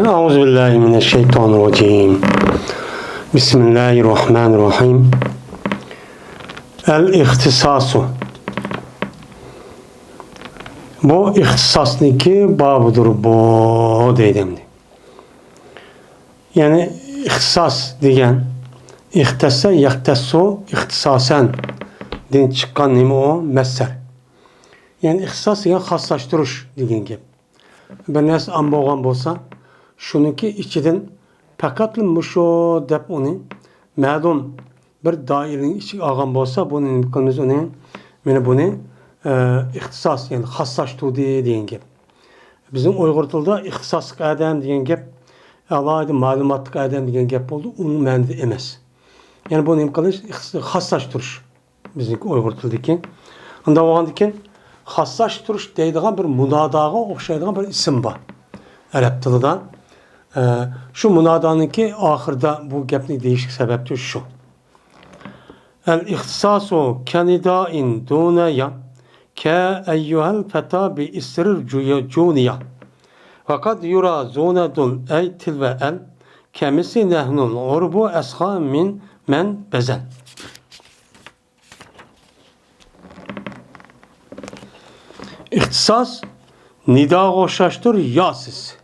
Euzubillahimineşşeytanirracim. Bismillahirrahmanirrahim. El-ihtisasu. Bu ihtisasniki babıdır bu deydimdi. Yani ihtisas degan ihtessa yahtessu ihtisasen den çıkan nima o messer. Yani ihtisas degan xoslashtirish degan gap. Bir narsa am bo'lgan bo'lsa, shuniki ichidan faqat mushu deb uni ma'lum bir doiraning ichiga olgan bo'lsa, buni nima qilamiz uni? Mana buni ixtisos, yani xoslashtirdi degan gap. Bizim Uyg'ur tilida ixtisosli odam degan gap, alohida ma'lumotli odam degan gap bo'ldi, uning ma'nosi emas. Yani bu nima qilish? Xoslashtirish. Bizning Uyg'ur tilidagi. Unda bo'lgandan keyin xoslashtirish deydigan bir munodoga o'xshaydigan bir ism bor. Arab tilida. Şu munodaniki oxirida bu gapni deyishlik sababchi shu. El-ihtisasu kanidain dunaya ka ayyuhal fata bi isrir juniya. Fakat yura zonadun ay tilve el kemisi nehnul urbu esha min men bezen. İhtisas nida o'xshashtir yosiz.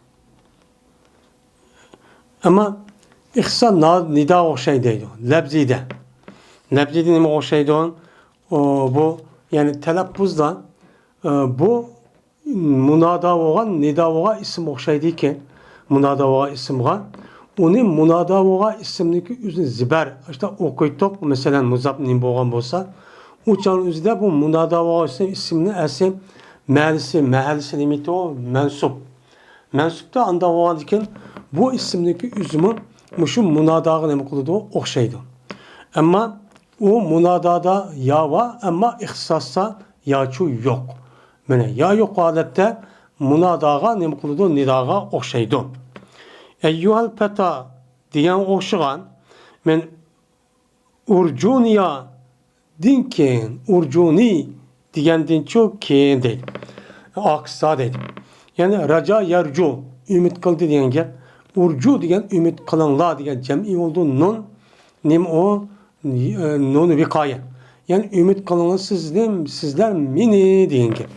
Ama ihtisas nida o'xshaydi deydi. Labzida. Labzida nima o'xshaydi? Bu yani telaffuzda bu munada bo'lgan nida bo'lgan ism o'xshaydiki, munada bo'lgan ismga uni munada bo'lgan ismniki o'zini zibar işte o'qiytoq, masalan muzab nim bo'lgan bo'lsa, uçan o'zida bu munada bo'lgan ismni asli ma'nisi, mahallisi nimeti o mensup. Mensupta anda bo'lgandan bu ismdeki üzümü şu munadaga nima qiladi o'xshaydi. Ama o munadada ya var ama ihtisasda yaçu yok. Mana ya yok holatda munadaga nima qiladi nidaga o'xshaydi. Eyyuhal fata degan o'xshagan men urjuniya dinken urjuni degandan çok keyin deydi. Aksa deydi. Yani raca yarju ümit qildi degan gap. Urcu degan ümit qilinglar degan jam'i oldu. Nun nim o nun viqoya. Yani ümit qilinglar sizlar meni degan gap.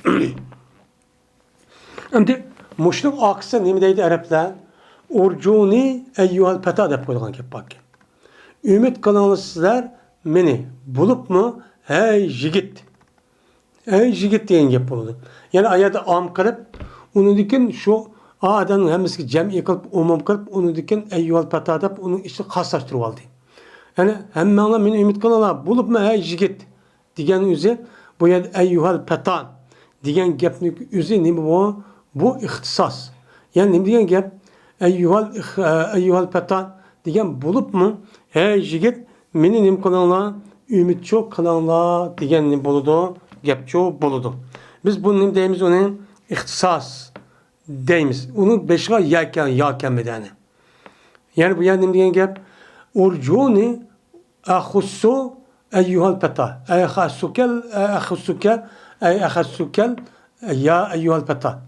Endi mushliq aqsa nima deydi arablar? Urjuni ayyuhal fata deb qo'ygan gap bor. Ümit qilinglar sizlar meni. Bo'libmi? Hey yigit. Hey yigit degan gap bo'ladi. Yani ayada am qilib unidikin şu adamın hemisi cem'i kılıp umum kılıp onu diken eyyuhal fata deb onun işi xoslaştırıp aldı. Yani hemmeğine meni ümit kılalar bulup mu hey yigit digen üzü bu yer eyyuhal fata digen gapni üzü nima bu? Bu ihtisas. Yani nima digen gap? Eyyuhal fata digen bulup mu hey yigit meni nima kılalar ümit çok kılalar digen nima buludu? Gap çok buludu. Biz bunu nima deyimiz onun ihtisas deyimiz. Onun beşiğe yaken medeni. Yani bu yani diyen gap urcuni ahussu eyyuhal feta. Ahussukel ya eyyuhal feta.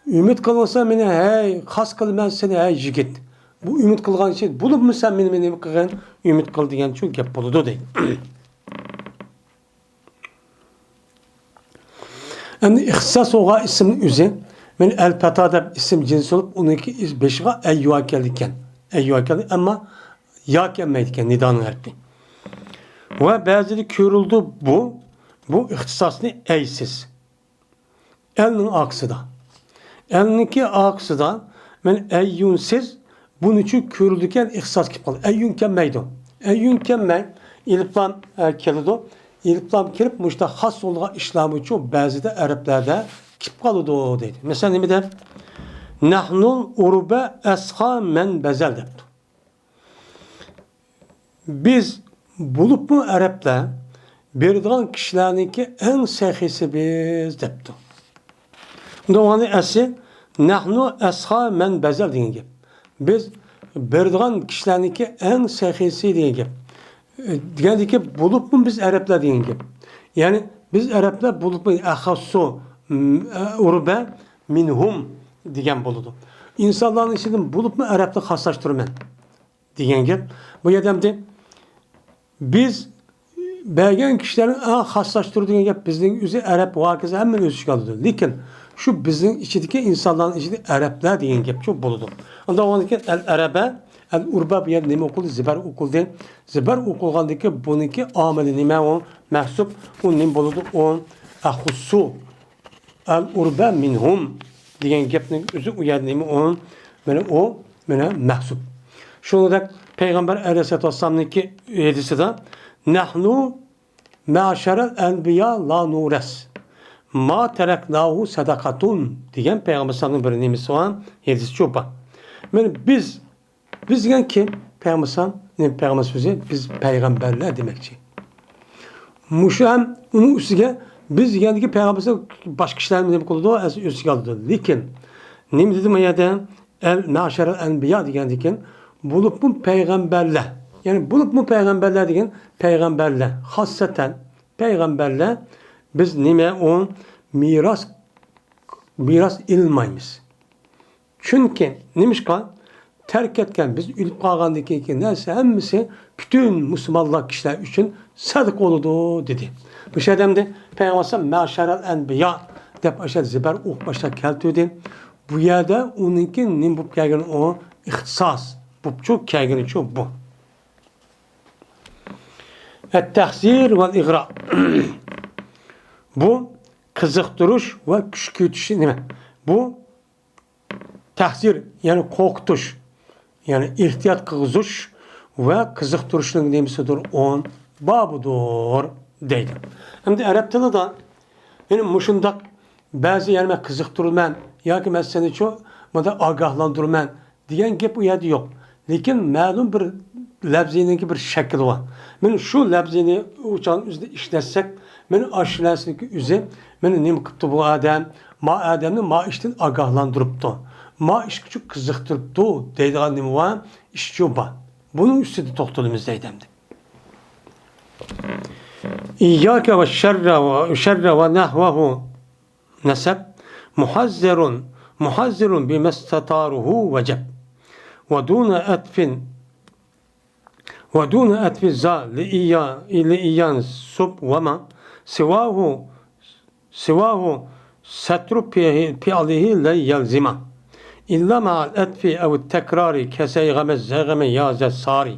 Ümit kılınsa beni hey khas kıl ben seni hey yigit. Bu ümit kılgan şey bulup mu sen beni kılgan ümit kıl diyen çok gap buludu değil. Yani ihtisas oğa isim üzü men el-feta deb isim cins olup onunki beşiğe eyyuha geldikken. Eyyuha geldi ama ya gelmeydikken nidanın harfi. Ve bazıları körüldü bu ihtisasını eysiz. Elinin aksı da. Elininki aksı da men eyyunsiz bunun için körüldükken ihtisas gibi kaldı. Eyyun kemmeydi. Eyyun kemmey iliplam kelidu. İliplam kelip muşta has olduğu işlamı için bazıda Araplerde kip kalıdı dedi. Mesela ne der? Nahnul urbe esha men bezel depti. Biz bulup mu Araplar birden kişilerinki en sehisi biz depti. Doğanı esi nahnu esha men bezel diyen gibi. Biz birden kişilerinki en sehisi diyen gibi. Diyen ki bulup mu biz Araplar diyen gibi. Yani biz Araplar bulup mu ahassu urbe minhum degan bo'ladi. insanların içinden bulup mu Arap'ta xaslaştırman degan gap. Bu yerdemde biz belgen kişilerin xaslaştırdığı gap bizning o'zi Arap vakısı hemen öz işgal ediyor. Lekin şu bizim içindeki insanların içinde Araplar degan gap çok buludu. Onda ondan el-Arabe el-Urba bir yer nima okuldu? Zibar okuldu. Zibar okulgandaki bununki ameli nima o? Mahsub. O nima buludu? O ahussu el-Urba minhum degan gapning o'zi u yer nima o? Mana mahsub. Şundan Peygamber Aleyhisselatü Vesselam'nınki hadisinde nahnu ma'şerel enbiya la nures ma tereknahu sadakatun diyen Peygamber Sallallahu bir nimesi olan hadis çoba. Yani biz diyen kim? Peygamber Sallallahu sözü biz peygamberler demekçi. Muşam onun üstüne biz yani ki Peygamber başka kişiler mi demek oldu? Üstüne aldı. Lakin ne dedim ya el ma'şerel enbiya diyen bulup mu peygamberler. Yani bulup mu peygamberler diyen peygamberler. Hasseten peygamberler biz nime on miras ilmaymiz. Çünkü nemişkan terk etken biz ülüp kalgandaki neyse hemmisi bütün Müslümanlar kişiler için sadık oldu dedi. Bu şeyden Peygamber meşerel enbiya dep aşağı ziber başta keltüdü. Bu yerde onunki nim bu kelgin o ihtisas. Bu çok kelgin çok bu. Et-tahzir vel-igra. Bu kızıktırış ve küçültüş ne? Bu tahzir yani korkutuş. Yani ihtiyat kızış ve kızıktırışın nemisidir on babudur deydi. Hem de Arap tili da benim muşundak bazı yerime kızıktırılman ya ki ben seni çok agahlandırman diyen gep u yerde yok. Lakin ma'lum bir labzininki bir şekli var. Men şu labzini uçağın üzerinde işletsek, men aşilasındaki üze, men nemi kıptı bu adam, adamni ma işten agahlandırıptı. Ma iş küçük kızıktırıptı, deydiğen nemi var, iş çoba. Bunun üstünde toxtalımız deydemdi. İyyâke ve şerre ve nehvehu neseb, muhazzirun bimestataruhu veceb. ودون أتف الزا لإيان السب وما سواه ستر فعله لا يلزم إلا مع الأتف أو التكرار كسيغم الزغم ياز الصاري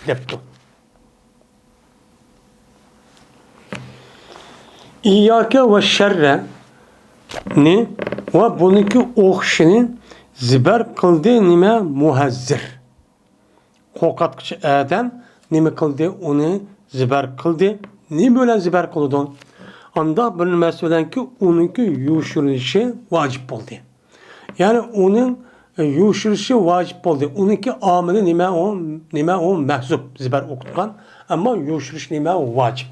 دبتو إياك والشر ne ve bununki okşinin ziber kıldığı nime muhazzir. Korkatkıcı adam nime kıldı onu ziber kıldı. Ne böyle ziber kıldı? Anda bunun mesela ki onunki yuşuruşu vacip oldu. Yani onun yuşuruşu vacip oldu. Onunki ameli nime on mehzup ziber okutkan ama yuşuruş nime vacip.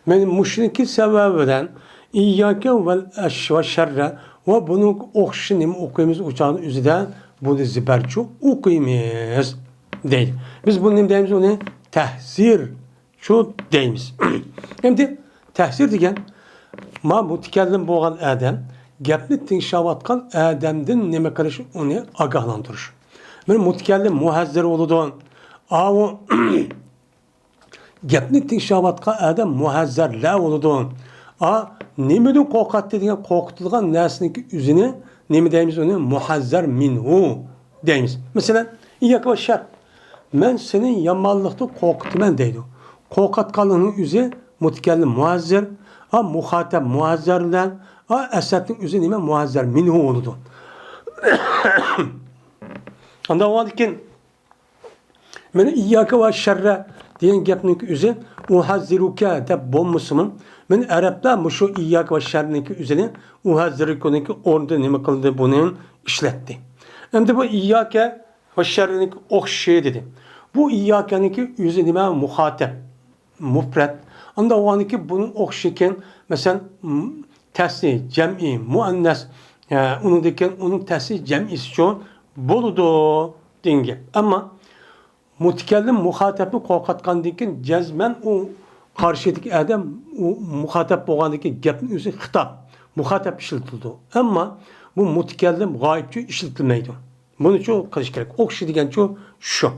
Yani müşriki sebebiden İyyâke ve şerre ve bunu okşinimi okuyumuz uçağın üzerinde bunu ziberçu okuyumuz değil. Biz bunun deyimiz onu tehzir şu deyimiz. Hem de tehzir degen ma mutikellim boğan adam gapni tinşavatkan adamdan neme karşı onu agahlandırış. Ben mutikellim muhazzir oluduğun o gapni tinşavatkan adam muhazzir la oluduğun nemeden korkatlı diye korkutulgan nesneki üzerine nemi deyimiz onu muhazzer minhu deyimiz. Mesela İyyâke ve şer. Ben senin yamanlıkta korkutumen deydi. Korkatkalının üzeri mutikellim muhazzer, muhateb muhazzerlen, esetin üzeri neme muhazzer minhu oludu. Anda o adıkken ben İyyâke ve şerre diyen gapninki üzeri uhazziruke de bommusumun men Araplar bu şu İyyâke ve şerrinki üzerine uhazziruke'ninki orada neme kıldı bunun işletti. Hem de bu İyyâke ve şerrinki okşe dedi. Bu İyyâke'ninki üzerine muhateb, mufret. Anda o anki bunun okşiken mesela tesli, cem'i, muannes onun tesli cem'isi çoğun boludu dinge. Ama mutikellim muhatebni korkatkandikin cezmen o karşıdaki adam o muhatap boğandaki gapın üzeri hitap. Muhatap işletildi. Ama bu mutakallim g'oyibchi ishlatilmaydi. Buni chu qilish kerak. O'qish degan shu.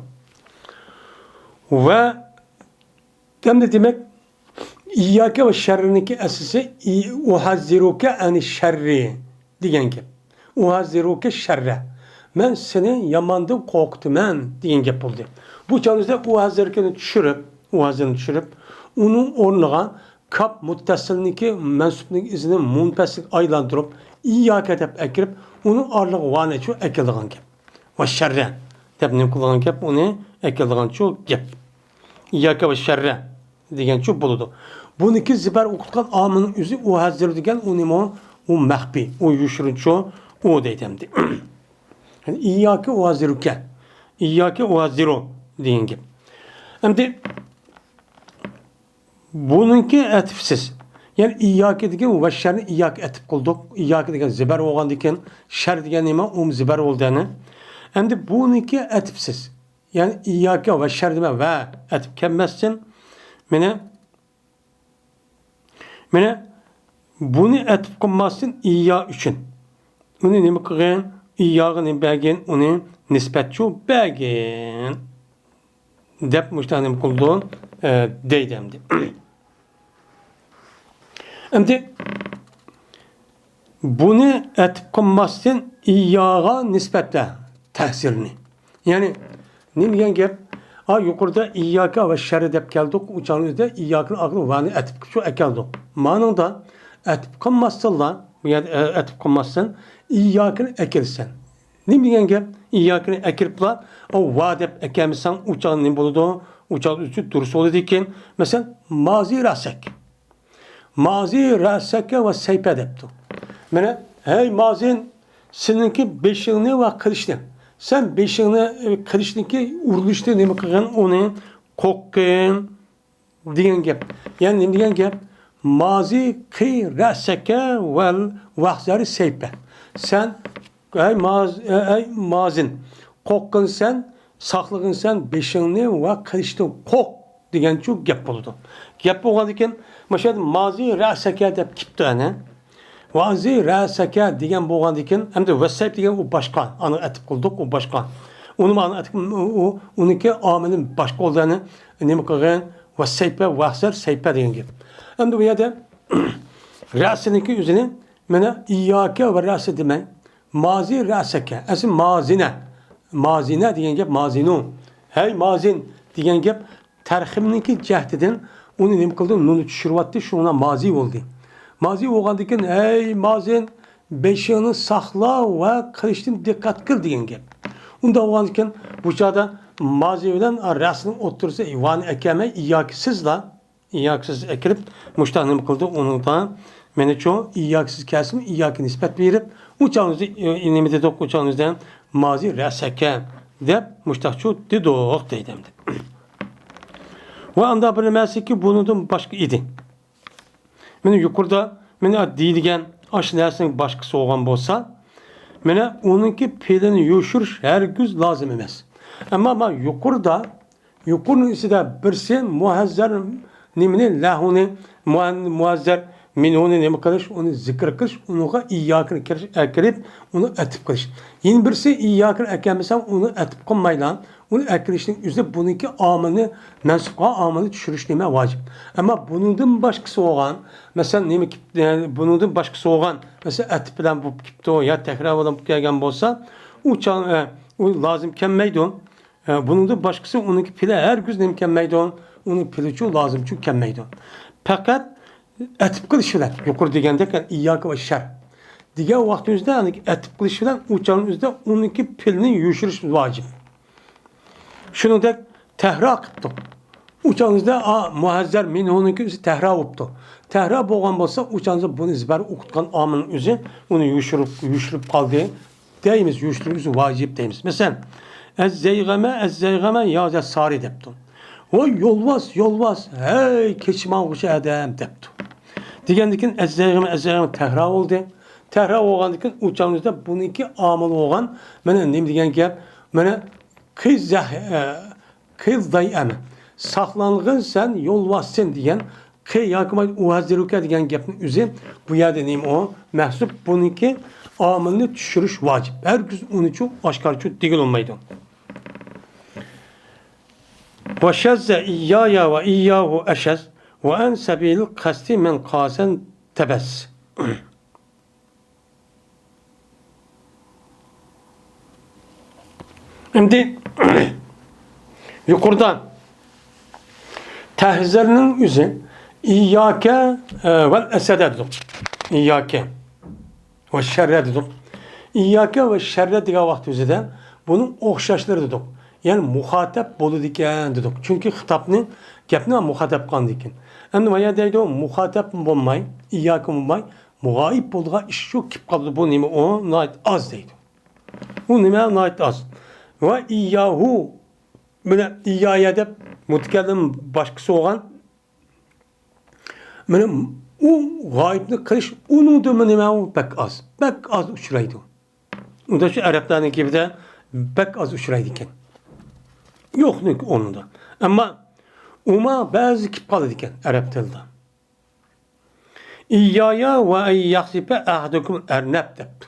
Va hamda demak İyyâke ve şerriniki esası uhazziruke ani şerri degan gap. Uhazziruke şerre. Men seni yamandan qo'rqitaman degan gap bo'ldi. Bu chog'ingizda uhazzirkani tushirib, uning o'rniga kap muttasilniki mansubning izini munfasil aylantirib, iyyâke deb akirib, uning orlig'i vani shu akildigan gap. Va şerre deb nim qilgan gap, uni akildigan shu gap. İyyâke ve şerre degan shu bo'ladi. Buniki zibar o'qitgan omilning o'zi u hazir degan u maxfiy, u yushrinchi u deydi. Yani iyyake u haziruke. İyyake u haziru degan gap. Endi buniki atifsiz. Yani iyyake degan va sharni iyyake atif qildik. İyyake degan zibar bo'lgan ekan, shar degan nima? U zibar bo'ldani. Endi buniki atifsiz. Yani iyyake va shar dema va atif kelmasdan Mene bunu etip qilmasdan iyya üçün. Uni nima qilgan? Iyyaga nima bergan? Uni nisbatchi bergan. Deb mushtanim qildi deydi endi. Endi bunu etip qilmasdan iyyaga nisbatla ta'sirini. Yani nima degan gap? Yukarıda iyyâke ve şerri deb keldik. Uçağınızda iyyâke'nin aklı vani etip şu ekeldik. Manında etip kılmazsın etip kılmazsın iyyâke'nin ekilsen. Ne bilgen gap? İyyâke'nin ekilip la o va deb ekelmişsen uçağın ne buludu? Uçağın üstü durus oldu diken. Mesela mazi rasek. Mazi raseke ve seype deptu. Mene hey mazin seninki 5 yılını ve kılıçtın. Sen beşiğini kılıçtaki uruluşta ne kılgan onu kokkın diyen gap. Yani ne diyen gap? Mazi kı raseke vel vahzari seype. Sen ay mazin kokkın sen saklığın sen beşiğini ve kılıçta kok diyen çok gap oldu. Gap olgan iken mesela mazi raseke deb kipti hani. Vazi rasaka degan bo'lgan ekan, hamda vasayb degan u boshqa, ani atib qildik, u boshqa. Uni ma'no atib uniki omili boshqa bo'lgani, nima qilgan? Vasayba, vahsar, saypa degan gap. Hamda bu yerda rasiniki o'zini mana iyyaka va rasi demay, mazi rasaka, asl mazina. Mazina degan gap mazinu. Hey mazin degan gap tarhimniki jahdidan uni nima qildi? Nuni tushiryapti, shuna mazi bo'ldi. Mazi o'g'andikin, ey mazin, beşiğini saqla ve qilishdan diqqat qil degan gap. Unda o'g'andikin, bu chog'da mazi bilan rasning o'tirsa, ivani akamay iyyakisizla, iyyaksiz ekirib, mushta nima qildi? Uningda meni cho iyyaksiz kasmi iyyaki nisbat berib, u chog'ingizda nima dedik? U chog'ingizda mazi rasaka deb mushtachu dedik deydi. Va anda bilmasiki bundan boshqa edi. Mene yukarıda deyilgen aş nersinin başkası olan bolsa, mene onunki pelini yoşuruş her güz lazım emez. Ama yukarının ise de birisi muhazzer nimini lahuni muhazzer minhuni nemi kılış, onu zikr kılış, onuğa iyyakını ekirip, onu etip kılış. Yine birisi iyyakını ekemesem onu etip kılmayla, onu ekirişinin üzerinde bununki amını, mensupka amını düşürüş neme vacip. Ama bunun başkası olan, mesela nemi bunun başkası olan, mesela etip bilen bu kipti o ya tekrar olan bu gelgen bolsa, o lazım kemmeydi o. Bunun başkası onunki pile her güz nemi kemmeydi o. Onun pili çok lazım çünkü kemmeydi o. Fakat etip kılışılar. Yukarı degende iyyake ve şer. Diğer vaktimizde yani etip kılışılar uçağımızda onunki pilini yuşuruş vacip. Şunu da tehra kıptı. Uçağımızda muhazzer min onunki tehra optu. Tehra boğan bolsa uçağımızda bunu zibar okutkan amının üzü onu yuşurup kaldı. Deyimiz yuşurup vacip deyimiz. Mesela ez-zeygame ya sari deptu. O yolvaz, hey keçman kuşu edem deptu. Digendikin ez-zeygame tehra oldu. Tehra olgandikin uçağımızda bununki amıl olgan. Mene neyim digen gap? Mene kız dayı Saklanğın sen yolvazsın diyen kıy yakıma uhaziruke diyen gapın üzü bu yerde neyim o? Mehsup bununki amilini düşürüş vacip. Herkes onun için aşkarcı değil olmaydı. Ve şezze iyyaya ve iyyahu eşez ve en sebilil kasti men kasen tebes. Şimdi yukarıdan tehzirinin yüzü İyyâke vel esede dedik. İyyâke ve şerre dedik. İyyâke ve şerre diye vakti yüzüde bunun okşaşları dedik. Yani muhatap bolu diken dedik. Çünkü hitapının gepine muhatap kan diken. Hem de ya deydi o muhatap bulmay, İyyâke bulmay, muhayip bulduğu iş şu kip kaldı bu nime o nait az deydi. Bu nime nait az. Ve iyyahu böyle iyyâye mutekellim başkası olan benim o gayipli kılış onun da benim pek az. Pek az uçuraydı. O da şu Arapların gibi de pek az uçuraydı iken. Yok ne onun da. Ama uma bazı kip kaldı iken Arap dilde. İyyaya ve ey yaksipe ahdukum ernep depti.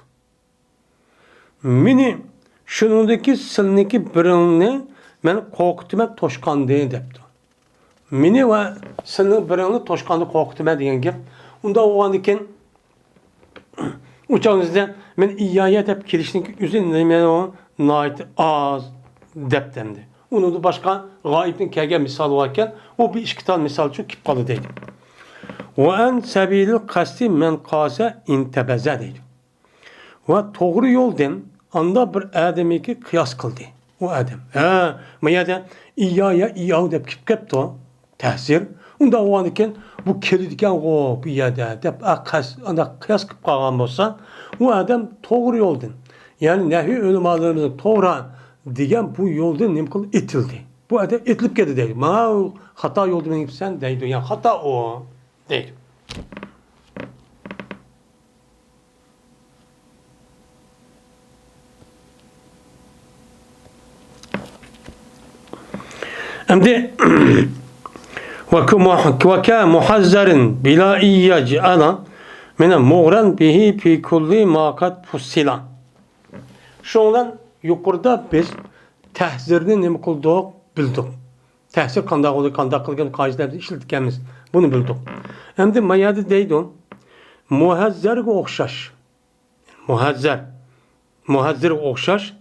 Mini şunundaki sılındaki birini ben korkutmak toşkandı depti. Meni ve senin birini toşkandı korkutma diyen gep. Onda o an iken uçağınızda ben iyyaya dep kirişlik üzerine o nait az dep demdi. Onu da başka gayipin kege misal varken o bir işkital misal çok kip kalı deydi. Ve en sebilil kasti men kase intebeze deydi. Ve doğru yoldan anda bir ademi ki kıyas kıldı. O adam. Mayada iyyaya iyyahu dep kip kepti o. Tehzir. Onda o an iken bu kedi diken o bir yerde dep anda kıyas kıp kalgan olsa o adam doğru yoldan. Yani nehi ölümalarımızın doğru diyen bu yoldan nimkul itildi. Bu adam itilip geldi değil. Ma hata yoldan inip sen deydi. Yani hata o değil. Şimdi وكا محذر بلا يجعل من مغرن به في كل ما قد فصل. Şundan yukarıda biz tehzirini ne kıldık bildik. Tehzir kanda oldu, kanda kılgan kaidelerimizi işlettikimiz bunu bildik. Hem de mayada deydi muhazzer okşaş. Muhazzer okşaş.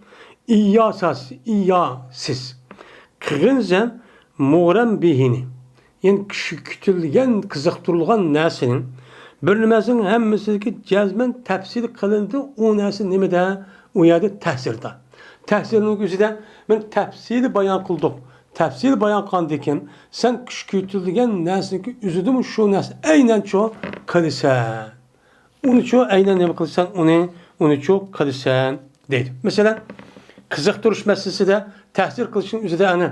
İyyasas, iyyasiz. Kırınzen muğren bihini. Yani kütülgen, kızıktırılgan nesinin bilinmezin hemmisideki cezmen tefsir kılındı o nesin nimede o yerde tehsirde. Tehsirin yüzüden ben tefsiri bayan kıldım. Tefsir bayan kandikim sen kütülgen nesindeki üzüdüm şu nes aynen çoğu kılırsan. Onu çoğu aynen ne kılırsan onu çoğu kılırsan dedi. Mesela kızıktırış meselesi de tehsir kılışın üzerinde hani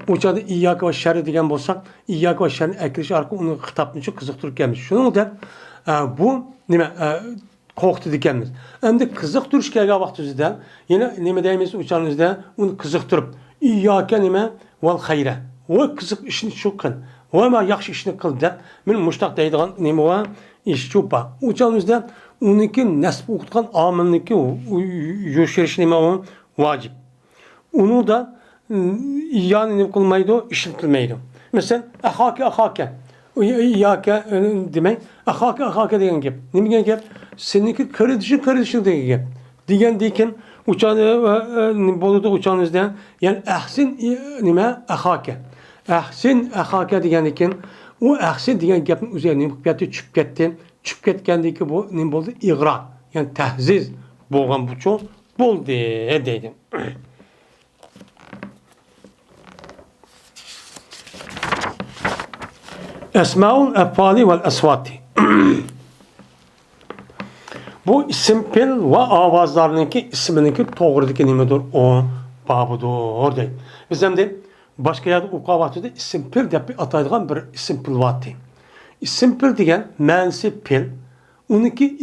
uçada iyyâke ve şerre diyen bolsak iyyâke ve şerrin ekleşi arka onun hitapını çok kızıktırıp gelmiş. Şunu da bu nime korktu dikenimiz. Hem de kızıktırış gelge vakti üzerinde yine nime deyimiz uçanın üzerinde onu kızıktırıp iyyâke nime vel hayre. O kızık işini çok kıl. O ama yakşı işini kıl de benim muştak deydiğin nime o iş çok bak. Uçanın üzerinde onunki nesbi okutkan amilniki o yuşeriş nime o vacip. Onu da yani kılmaydı, işitilmeydi. Mesela ahake. İyyâke demek. Ahake diyen gibi. Ne diyen gibi? Seninki kardeşin diyen gibi. Diyen diken uçağını boluda uçağınızdan yani ahsin nime ahake. Ahsin ahake diyen diken o ahsin diyen gapın üzerine hükümeti çüp kettin. Çüp ketkendeki bu ne boldu? İğra. Yani tehziz bolgan bu çok boldu deydim. Esmaul efali vel esvati. Bu isim-pil ve avazlarınki ismininki doğrudaki nimedir o babıdır deyil. Biz hem de başka yerde ukavatı isim-pil deyip ataydıgan bir isim-pil vati. İsim-pil degen mənsi pil. Onunki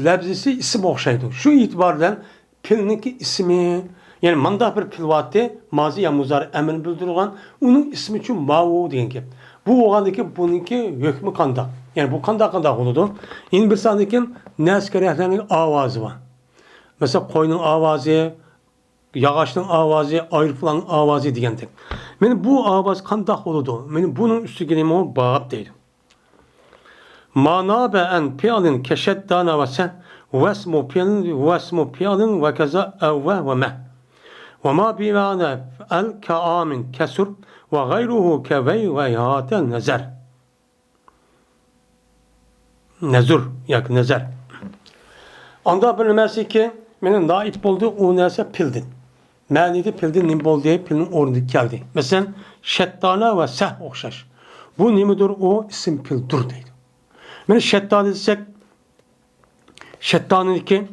lebzisi isim okşaydı. Şu itibardan pilninki ismi yani manda bir pil vati mazi ya muzari emin bildirilgan onun ismi için mavu degen gep. Bu oğandaki bununki hükmü kanda. Yani bu kanda oldu. Yine bir sandaki neskerehlerinin avazı var. Mesela koyunun avazı, yağaçın avazı, ayrıfılan avazı degendek. Meni bu avaz kandaq oludu. Meni bunun üstü gelimi o bağıb deydi. Manabe en piyalin keşeddana ve sen vesmu piyalin ve keza evve ve meh. Ve ma bimane el kaamin kesur ve gayruhu kevey ve yaten nezer. Nezur, yak nezer. Anda bilmesi ki benim naip oldu o neyse pildin. Mənidi pildin nim bol diye pildin ordu geldi. Mesela şettana ve seh okşaş. Bu nimidir o isim pildur deydi. Meni şettan desek şettanın ki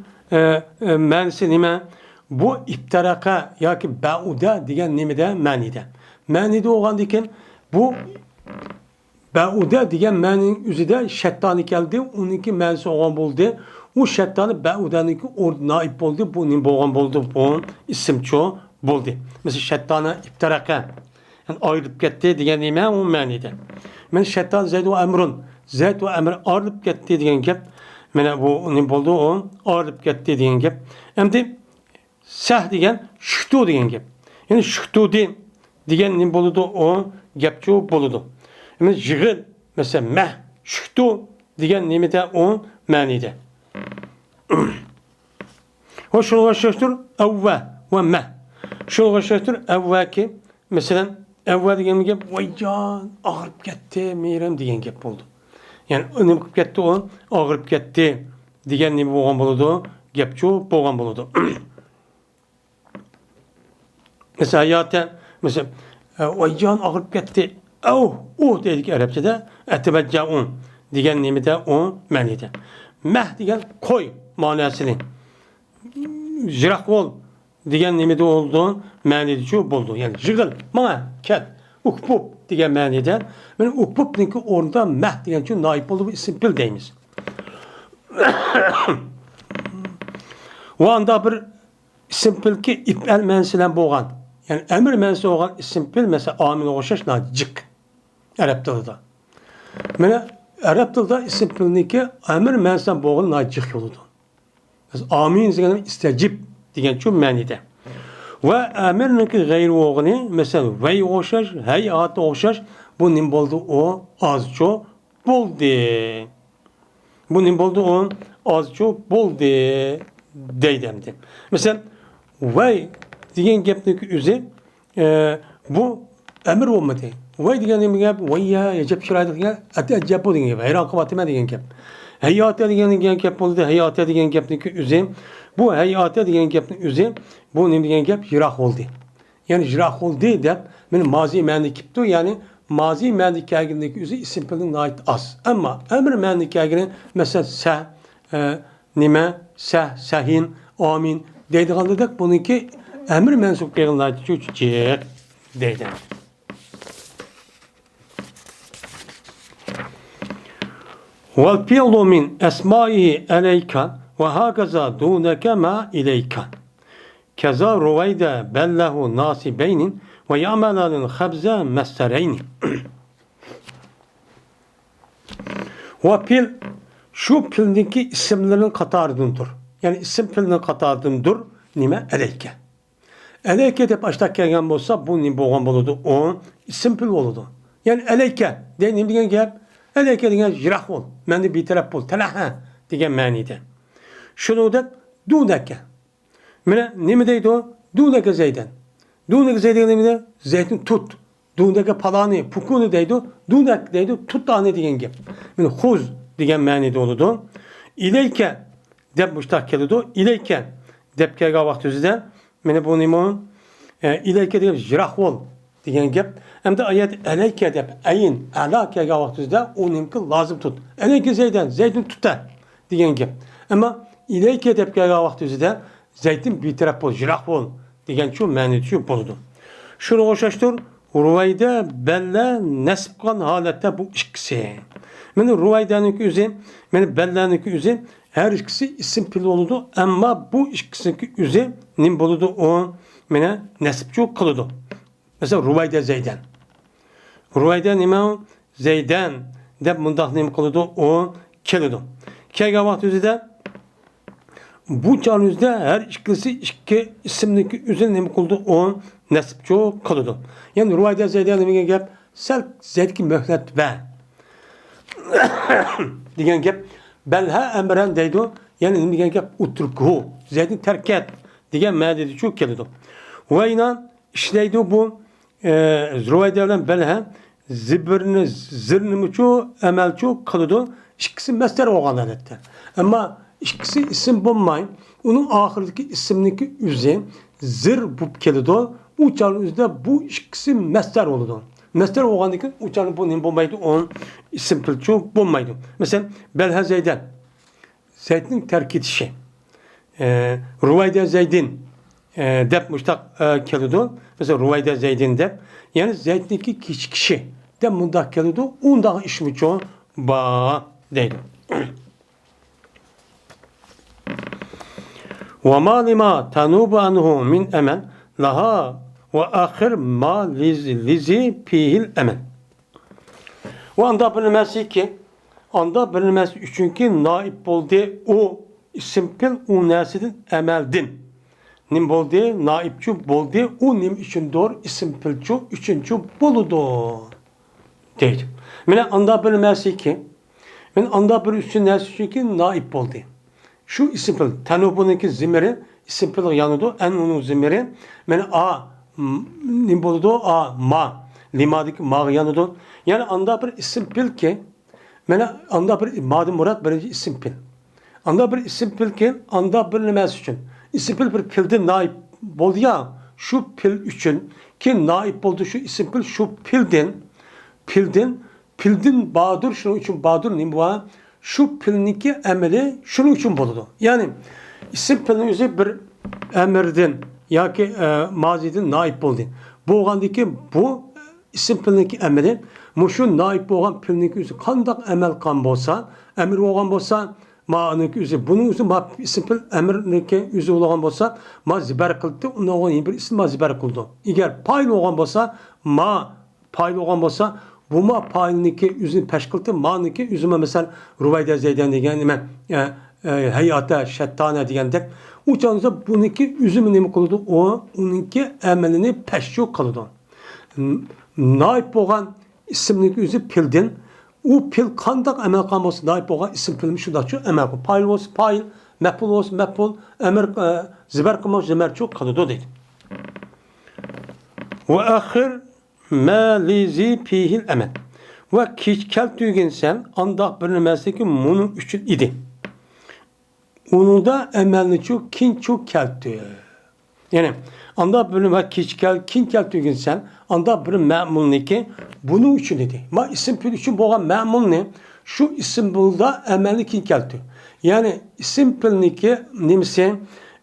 mənisi nime bu iptaraka ya ki ba'uda diyen nimide mənide. Mənide olan diken bu ba'uda diyen mənin üzüde şettanı geldi. Onunki mənisi olan buldu. O şettanı ba'udanınki ordu naip oldu. Bu nim boğan buldu. Bu isim çoğu buldu. Mesela şettana iptaraka yani ayrılıp gitti diyen nime o mənide. Men şettan zeydu emrun. Zeyt ve emir ayrılıp gitti diyen gep. Mene bu ne buldu o ayrılıp gitti diyen gep. Hem de seh diyen şühtu diyen gep. Yani şühtu diyen ne buldu o gepçu buldu. Hem de jigil mesela meh şühtu diyen ne de o manide. Hoşul hoştur evve ve meh. Şul hoştur evve ki mesela evve diyen gep vay can ağırıp gitti mirem diyen gep buldu. Yani önüm gitti o ağırıp gitti diyen nimi boğan buludu, gepçu boğan buludu. Mesela hayatı, mesela o can ağırıp gitti, dedik Arapçada, etebeccaun diyen nimi de o menide. Meh diyen koy manasını, jirak ol diyen nimi de oldu, menide buldu. Yani jigil, mana, ket, ukbup diyen menide. Yani ukbup ki orada meh diyen için naip oldu bu isim bil deyimiz. O anda bir isim bil ki ipel mensilen boğan. Yani emir mensi olan isim bil mesela amin oğuşaş nacık. Arap dilde. Mesela Arap dilde isim bil ki emir mensilen boğan nacık yoludu. Mesela amin zengin istecib diyen için menide. Ve emir ki gayri oğani mesela vey oğuşaş, hayat oğuşaş bu nim buldu o az çok buldu. Bu nim buldu o az çok buldu deydemdi. Mesela vay diyen gepteki üzü bu emir olmadı. Vay diyen gep vay ya yecep şirayet diyen acep bu diyen gep. Hayır akıbatıma diyen gep. Hayata diyen gep oldu. Hayata diyen gepteki üzü bu hayata diyen gepteki üzü bu nim diyen gep jirak oldu. Yani jirak oldu de benim mazi məndi kiptu yani mazi məndi kâgindeki üzü isim pilin ait az. Ama emir məndi kâginin mesela seh nime seh sehin amin deydiğinde de bununki emir mensup kâginin çocuk deydi. Vel fi'lu min esmaihi eleyka ve hakaza duneke ma ileyka. Keza ruvayda bellehu nasibeynin ve ya'melalın habze messereyni. Ve pil şu pildeki isimlerin katarındır. Yani isim pilinin katarındır. Nime? Eleyke. Eleyke de başta gelgen olsa bu nime boğan buludu. O isim pil buludu. Yani eleyke. Deyim diyen gel. Eleyke diyen jirah ol. Meni bir taraf bul. Telaha diyen manide. Şunu da duneke. Mene nime deydi o? Duneke zeyden. Duneke zeyden nime de? Zeytin tut. Duneke palani, pukunu deydi o. Dunek deydi tut tane diyen gep. Mene huz diyen manide oludu. İleyke dep muştak kelidu. İleyke dep kelga vakti üzüde. Mene bu nime o? İleyke diyen jirah ol diyen gep. Hem de ayet eleyke dep ayin ala kelga vakti üzüde o nimki lazım tut. Eleyke zeyden, zeytin tuta diyen gep. Ama ileyke dep kelga vakti üzüde zeytin bir taraf bol, jirah ol diyen şu manide boludu. Şunu hoşaştır. Ruvayda belle nesbkan halette bu ikisi. Yani Ruvaydan'ın üzü, yani Belle'nin üzü her ikisi isim pili oldu ama bu ikisinin üzü nim buludu o yani nesbçu kılıdı. Mesela Ruvayda Zeyden. Ruvayda nime Zeyden de mundak nim kılıdı o kılıdı. Kega vakti üzü de bu canlıda her ikisi iki isimdeki üzerine nima qildi? O nasibço qildi. Yani rivayda Zeyd'e nimaga gap? Sal Zeyd'ga möhlat ver. degan gap. Belha emren deydi. Yani nimaga gap? Uturku. Zeyd'ni terk et degan ma'noda shu keldi. Va inan ishlaydi bu rivayda bilan belha zibirni zirnimiço emelço qildi. İkisi mesler olgan adatda. Ama ikisi isim bulmay. Onun ahirdeki isimdeki üze zir bulup keldi. Uçarın üzde bu ikisi mesler oldu. Mesler olgandaki uçarın bu ne bulmaydı. Onun isim pilço bulmaydı. Mesela Belha Zeyden. Zeyd'in terk edişi. Ruvayda Zeyd'in dep müştak keldi. Mesela Ruvayda Zeyd'in dep. Yani Zeyd'deki kişi de mundak keldi. Ondan işmi çoğu ba değil. وَمَا لِمَا تَنُوبَ عَنْهُ مِنْ اَمَنْ لَهَا وَآخِرْ مَا لِزِي فِيهِ الْاَمَنْ. O anda bilinmesi ki, anda bilinmesi çünkü naip oldu o isimpil o nesidin emeldin. Nim oldu, naipçu oldu, o nim için doğru isimpilçu üçüncü boludu. Değil. Mene anda bilinmesi ki, ben anda bir üstün nesi çünkü naip oldu. Şu isimpil, tanubununki zimiri, isimpil yanıdı, en onun zimiri, mene a, nim boludu, a, ma, limadaki ma yanıdı. Yani anda bir isimpil ki, mene anda bir, madem murat birinci isimpil. Anda bir isimpil ki, anda bilinmesi için. İsimpil bir pildi naip oldu ya, şu pil için ki naip oldu şu isimpil, şu pildin Bahadır şunun için Bahadır ne bu? Şu pilniki emeli şunun için buludu. Yani isim pilnin yüzü bir emirdin ya ki mazidin naip oldu. Bu olgandaki bu isim pilniki emeli muşun naip olan pilniki yüzü kandak emel kan bolsa emir olan bolsa ma'niki yüzü bunun yüzü ma isim pil emirniki yüzü olan bolsa ma ziber kıldı onun olan bir isim ma ziber kıldı. Eğer paylı olan bolsa ma paylı olan bolsa bu ma payıniki üzüm peşkıltı maniki üzüme mesela Ruvayda Zeyden degen nime hayata şettane degandek uçanıza bununki üzümü nime kıldı o onunki emelini peşço kıldı. Naip olan isimlik üzü pildin o pil kandak emel kalması naip olan isim pilmiş şu da şu emel payl olsun payl mepul olsun mepul emir ziber kılmış ziber çok kıldı değil. Ve ahir مَا لِزِي فِيهِ الْاَمَنْ. Ve kelt düğünsen andak bilinmezdi ki bunun üçün idi. Onun da emelini çok kin çok keltti. Yani andak bilinmez kin kelt düğünsen andak bilinmez memnun ki bunun üçün idi. Ma isim pil üçün boğan memnun ne? Şu isim bulda emelini kin keltti. Yani isim pilniki nimse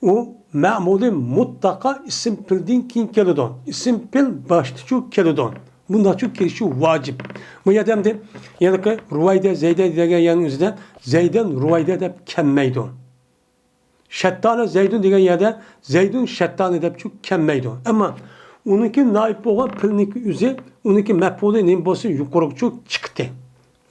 o memuli mutlaka isim pildin kin kelidon. İsim pil başlıçu kelidon. Bunda çok kelişi vacip. Bu yademde yani ki Ruvayda Zeyd'e degen yanınızda Zeyd'in Ruvayda da kemmeydon. Şettane Zeyd'in degen yerde Zeyd'in şettane da çok kemmeydon. Ama onunki naip olan pilniki üzü onunki mefuli nimbosu yukarı çok çıktı.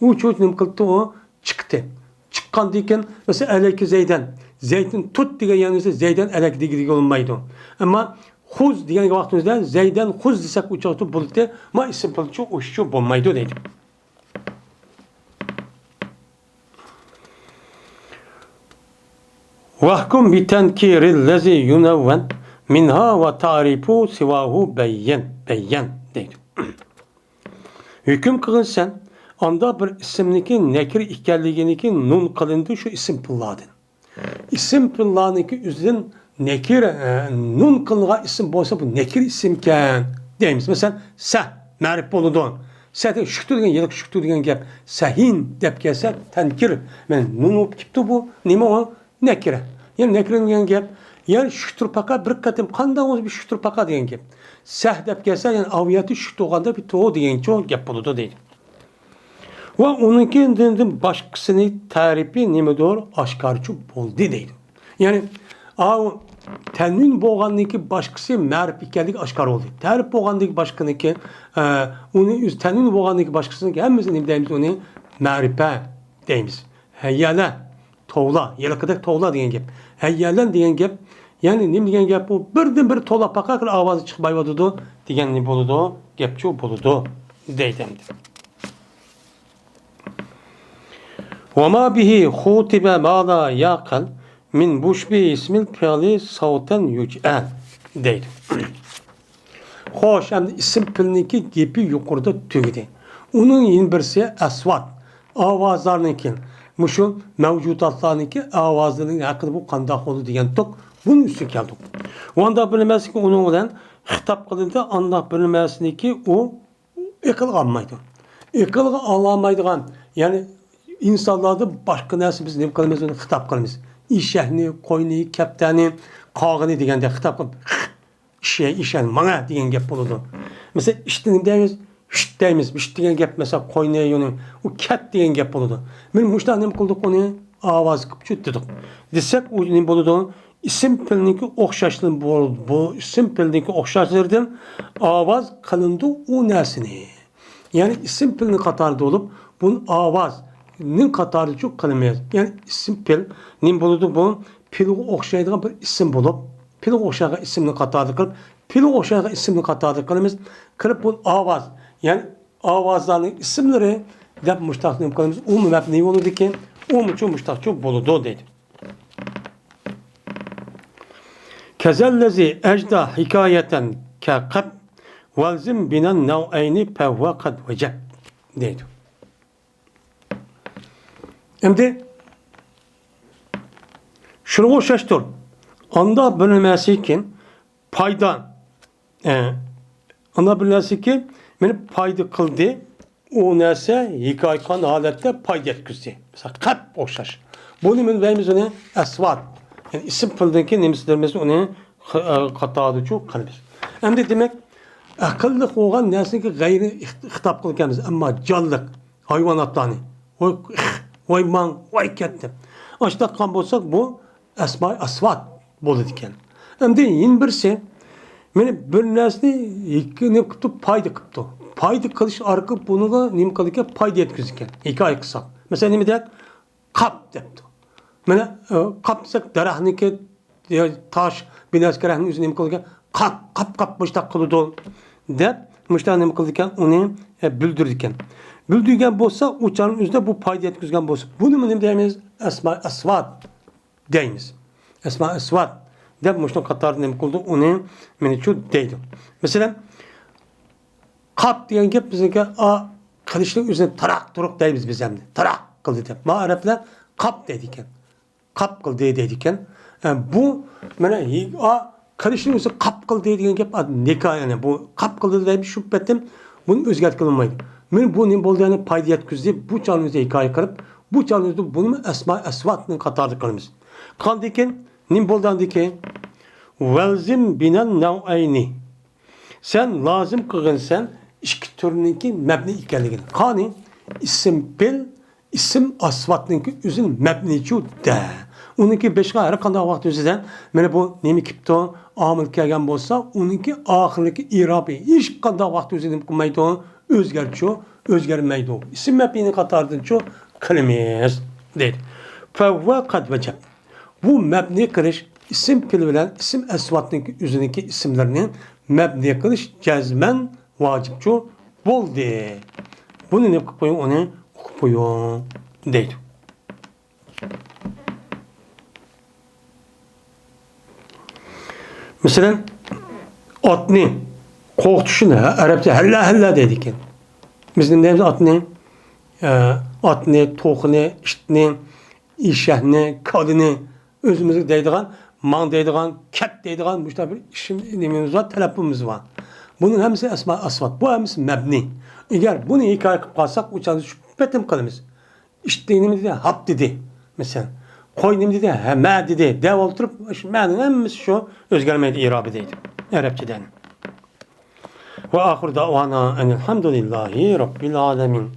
O çok nim kıldı o çıktı. Çıkan diken mesela eleki Zeyd'den Zeyd'in tut diye yanınızda Zeyd'den elek diye olmaydı. Ama huz diyen vaktimizde Zeyd'den huz desek uçaktı buldu. Ma isim pilçu uççu olmaydı dedi. Vahkum bi tenkiril lezi yunevven minha ve tarifu sivahu beyyen dedi. Hüküm kılın sen anda bir isimdeki nekir ikelliğindeki nun kılındı şu isim pilladın. İsim pillaniki üzün nekir nun kılınğa isim bolsa bu nekir isimken deyimiz. Mesela seh ma'rif boludun. Seh şüktü degen yılık şüktü degen gap. Sehin dep gelse tenkir. Men nun olup gipti bu. Nima o? Nekire. Yani nekir degen gap. Yani şüktür paka bir katım kandan olsa bir şüktür paka degen gap. Seh dep gelse yani aviyatı şüktü olganda bir toğu degen çoğu gap boludu değil. Ve onunki başkasını tarifi nime doğru aşkarçı boldu değil. Yani tenün boğandaki başkası ma'rif ikellik aşkar oldu. Tarif boğandaki başkanıki onu tenün boğandaki başkasını hemimizin deyimiz onu ma'rife deyimiz. Heyyala toğla, yelkidek toğla degan gap. Hayyallan degan gap, ya'ni nim degan gap bu birdan bir to'la paqaq ovozi chiqmay yotadi degan ne bo'ladi? Gapchi bo'ladi deydi. Ve ma bihi khutiba ma la yaqal min bushbi ismil fi'li savtan yuj'al deydi. Xo'sh, endi ism pilniki gapi yuqorida tugdi. Uning yana birisi asvat, ovozlarniki. Mushu mavjudotlarniki ovozlarining haqida bu qanday bo'ldi degan to'q bunun üstü keldik. Onda bilmezki onun bilan xitob qilindi, anda bilmezki o aqlga olmaydi. Aqlga olmaydigan, ya'ni insanlarda başka narsa biz ne qilamiz, uni xitob qilamiz. Ishakni, qo'yni, kaptani, qog'ini deganda xitob qilib, ishak, mana degan gap bo'ladi. Mesela ishni deymiz, shit deymiz, shit degan gap mesela qo'yni, yoni, u kat degan gap bo'ladi. Men mushta nima qildik uni ovoz qilib chutdik. Desak, u nima bo'ladi? İsim pilniki o'xshashlik bu isim pilniki o'xshashlardan ovoz qilindi u narsani. Ya'ni isim pilni qatorida bo'lib, buni ovozning qatorida cho'q qilmaymiz. Ya'ni isim pil nim bo'ladi bu? Pilga o'xshaydigan bir ism bo'lib, pilga o'xshagan ismni qatorida qilib, pilga o'xshagan ismni qatorida qilamiz. Qilib bu ovoz, ya'ni ovozlarning ismlari deb mushtaqni qilamiz. U mabni bo'ladi ekan, u uchun mushtaq bo'ladi deydi. Kezellezi ecda hikayeten kaqab valzim binen nev'eyni fevve kad veceb deydi. Şimdi şunu o'xshashtir. Anda bilinmesi için payda anda bilinmesi ki beni payda kıldı o neyse hikayekan halette payda etkisi. Mesela kap o'xshash. Bunu men verimiz ona asvat. Yani isim fildeki nemizlerimiz onu qatarda çok qilamiz. Endi demek aqlli bo'lgan narsaga g'ayri xitob qilganmiz, ammo jonliq hayvonotlarni voy man, voy katta. Ashta qilgan bo'lsak bu asma asvat bo'ladi ekan. Endi yana birisi meni bir narsani ikki nima qilibdi, payda qilibdi. Payda qilish orqali buniga nima qildi ekan, payda yetkazgan. Hikoya qilsak. Masalan nima deydi? Qap debdi. Mana qapsak daraxtniki tosh binas karahning o'zini nima qilgan? Qap mushtaq qildi deb mushtaq nima qildi ekan, uni bildirdi ekan. Bildirgan bo'lsa, o'chaning o'zida bu foyda yetkazgan bo'lsa, buni nima deymiz? Asma asvat deymiz. Asma asvat deb mushtaq qatorida nima qildi? Uni meni shu deydi. Masalan, qap degan gap bizga qilishning o'zini taraq turuq deymiz biz ham. Taraq qildi deb. Ma arablar qap deydi ekan. Qap qildi deydi ekan. Bu mana qilishning o'zi qap qildi degan gap nikah, ya'ni bu qap qildi deb shubbatim buni o'zgart qilinmaydi. Men bu nima bo'lganini foyda yetkazdi, bu chalimizni hikoya qilib, bu chalimizni buni asma asvatning qatorida qilamiz. Qoldi ekan, nima bo'lgandi ekan? Valzim binan naw'ayni. Sen lozim qilgansan ikki turniki mabni ekanligini. Qani ism bil, ism asvatningki o'zini mabnichu da. Uniki beşqa har qanday vaqt o'zidan mana bu nima kipto omil kelgan bo'lsa, uniki oxirgi irobi hech qanday vaqt o'zidan qilmaydi, o'zgarmaydi. Ism mabni qatoridan qilamiz deydi. Favva qad vajab. Bu mabni qilish ism pil bilan ism asvatniki o'ziniki ismlarni mabni qilish jazman vojibchu bo'ldi. Buni nima qilib qo'ying, uni o'qib qo'ying deydi. Mesela atni qo'rqitishni arabcha halla deydi ekan. Bizning deymiz atni, to'qni, itni, eshakni, kodini o'zimizga deydigan, man deydigan, kat deydigan mushta bir ishim nimamiz var, talaffuzimiz var. Bunun hammasi asma asvat, bu hammasi mabni. Agar buni hikoya qilib qolsak, o'chani shu betim qilamiz. İşte nima dedi? Hap dedi. Mesela qo'y nima dedi? Ha, ma dedi. Dev o'ltirib, ma'ning hammasi shu o'zgarmaydi irobi deydi. Arabchadan. Va oxir davona alhamdulillahi robbil alamin.